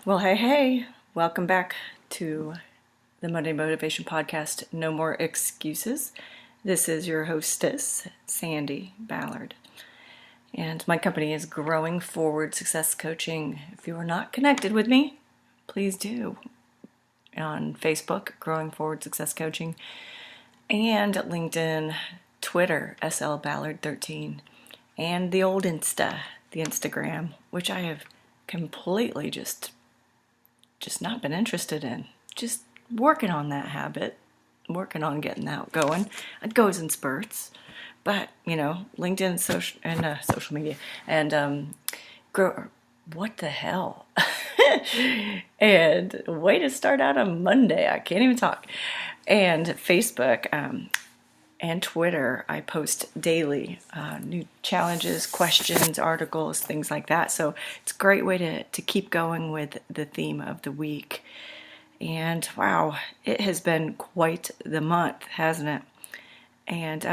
Well, hey, welcome back to the Monday Motivation Podcast, No More Excuses. This is your hostess, Sandi, Ballard. And my company is Growing Forward Success Coaching. If you are not connected with me, please do. On Facebook, Growing Forward Success Coaching, and LinkedIn, Twitter, SL Ballard 13, and the old the Instagram, which I have completely just not been interested in. Just working on that habit, working on getting that going. It goes in spurts, but LinkedIn, social media, and what the hell? And way to start out on Monday. I can't even talk. And Facebook and Twitter, I post daily new challenges, questions, articles, things like that. So it's a great way to keep going with the theme of the week. And wow, it has been quite the month, hasn't it? And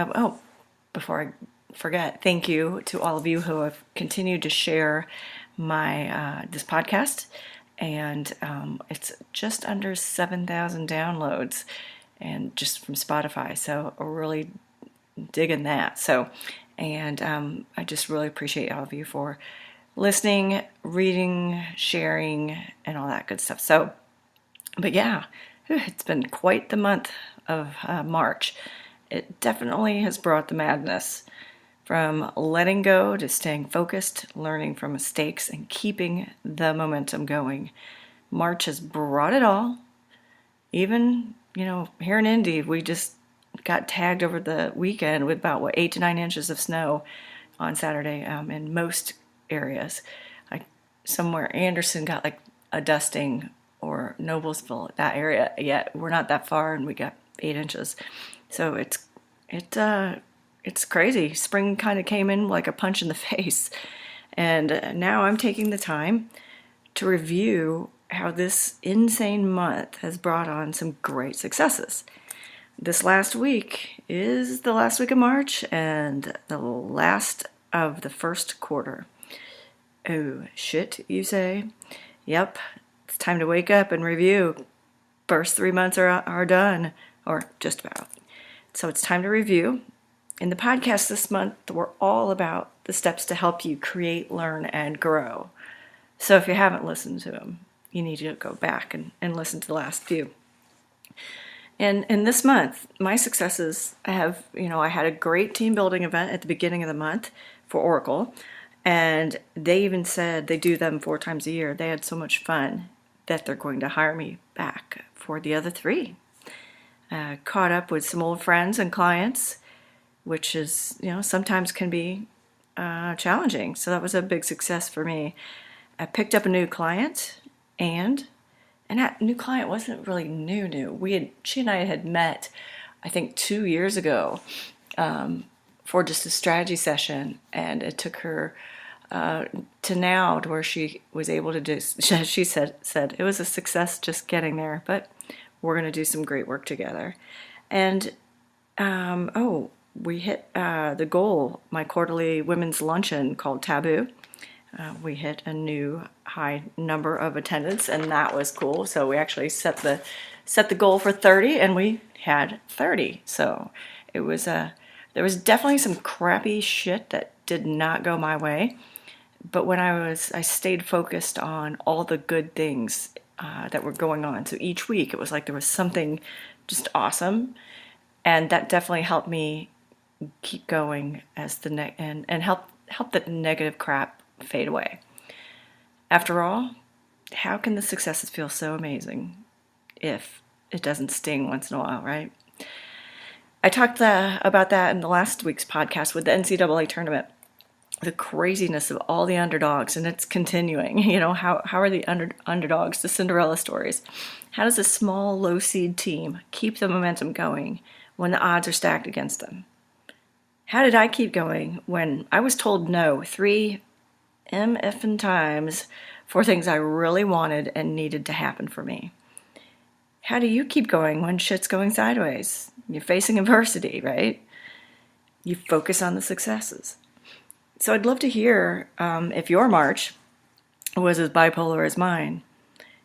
before I forget, thank you to all of you who have continued to share my this podcast. And it's just under 7,000 downloads, and just from Spotify. So really digging that. So, and I just really appreciate all of you for listening, reading, sharing, and all that good stuff. So, but yeah, it's been quite the month of March. It definitely has brought the madness, from letting go to staying focused, learning from mistakes, and keeping the momentum going. March has brought it all. Even here in Indy, we just got tagged over the weekend with about 8 to 9 inches of snow on Saturday in most areas. Somewhere Anderson got like a dusting, or Noblesville, that area. Yet we're not that far, and we got 8 inches. So it's crazy. Spring kind of came in like a punch in the face, and now I'm taking the time to review how this insane month has brought on some great successes. This last week is the last week of March and the last of the first quarter. Oh, shit, you say? Yep, it's time to wake up and review. First 3 months are done, or just about. So it's time to review. In the podcast this month, we're all about the steps to help you create, learn, and grow. So if you haven't listened to them, you need to go back and listen to the last few. And in this month, my successes I had a great team building event at the beginning of the month for Oracle. And they even said they do them 4 times a year. They had so much fun that they're going to hire me back for the other 3. Caught up with some old friends and clients, which is, sometimes can be challenging. So that was a big success for me. I picked up a new client, and that new client wasn't really new. She and I had met, I think, 2 years ago for just a strategy session, and it took her to now to where she was able to do. She said it was a success just getting there, but we're going to do some great work together. And we hit the goal, my quarterly women's luncheon called Taboo. We hit a new high number of attendance, and that was cool. So we actually set the goal for 30, and we had 30. So it was there was definitely some crappy shit that did not go my way, but when I stayed focused on all the good things that were going on. So each week it was like there was something just awesome, and that definitely helped me keep going as and help the negative crap fade away. After all, how can the successes feel so amazing if it doesn't sting once in a while, right? I talked about that in the last week's podcast with the NCAA tournament, the craziness of all the underdogs, and it's continuing. How are the underdogs, the Cinderella stories? How does a small, low seed team keep the momentum going when the odds are stacked against them? How did I keep going when I was told no 3 effing times for things I really wanted and needed to happen for me? How do you keep going when shit's going sideways? You're facing adversity, right? You focus on the successes. So I'd love to hear if your March was as bipolar as mine.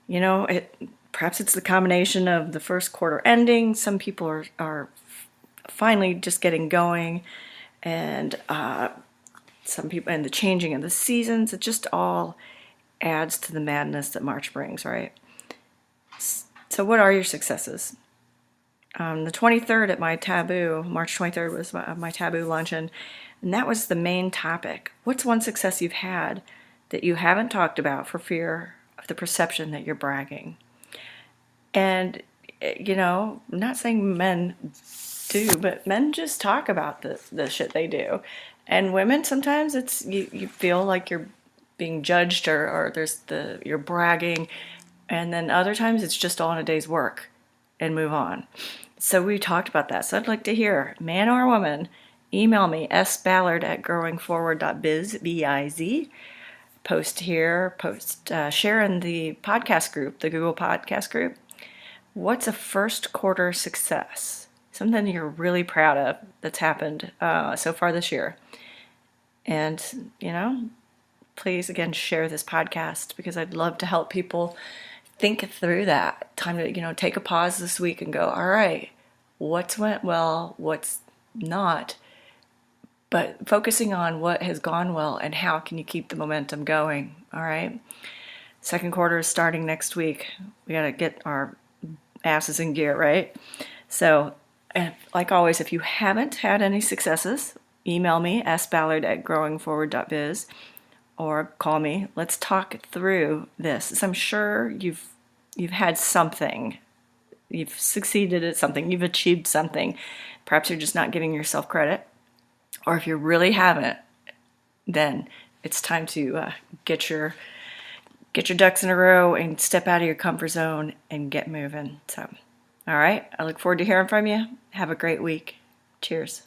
Perhaps it's the combination of the first quarter ending. Some people are finally just getting going, and some people, and the changing of the seasons. It just all adds to the madness that March brings, right? So what are your successes? The 23rd at my taboo, March 23rd was my taboo luncheon, and that was the main topic. What's one success you've had that you haven't talked about for fear of the perception that you're bragging? And, I'm not saying men do, but men just talk about the shit they do. And women, sometimes it's you feel like you're being judged or you're bragging. And then other times it's just all in a day's work and move on. So we talked about that. So I'd like to hear, man or woman, email me, sballard@growingforward.biz, B-I-Z. Post here, share in the podcast group, the Google podcast group. What's a first quarter success? Something you're really proud of that's happened so far this year. And, please again share this podcast because I'd love to help people think through that. Time to, take a pause this week and go, all right, what's went well, what's not, but focusing on what has gone well and how can you keep the momentum going, all right? Second quarter is starting next week. We got to get our asses in gear, right? So, like always, if you haven't had any successes, email me, sballard@growingforward.biz, or call me. Let's talk through this. I'm sure you've had something. You've succeeded at something. You've achieved something. Perhaps you're just not giving yourself credit. Or if you really haven't, then it's time to get your ducks in a row and step out of your comfort zone and get moving. So, all right. I look forward to hearing from you. Have a great week. Cheers.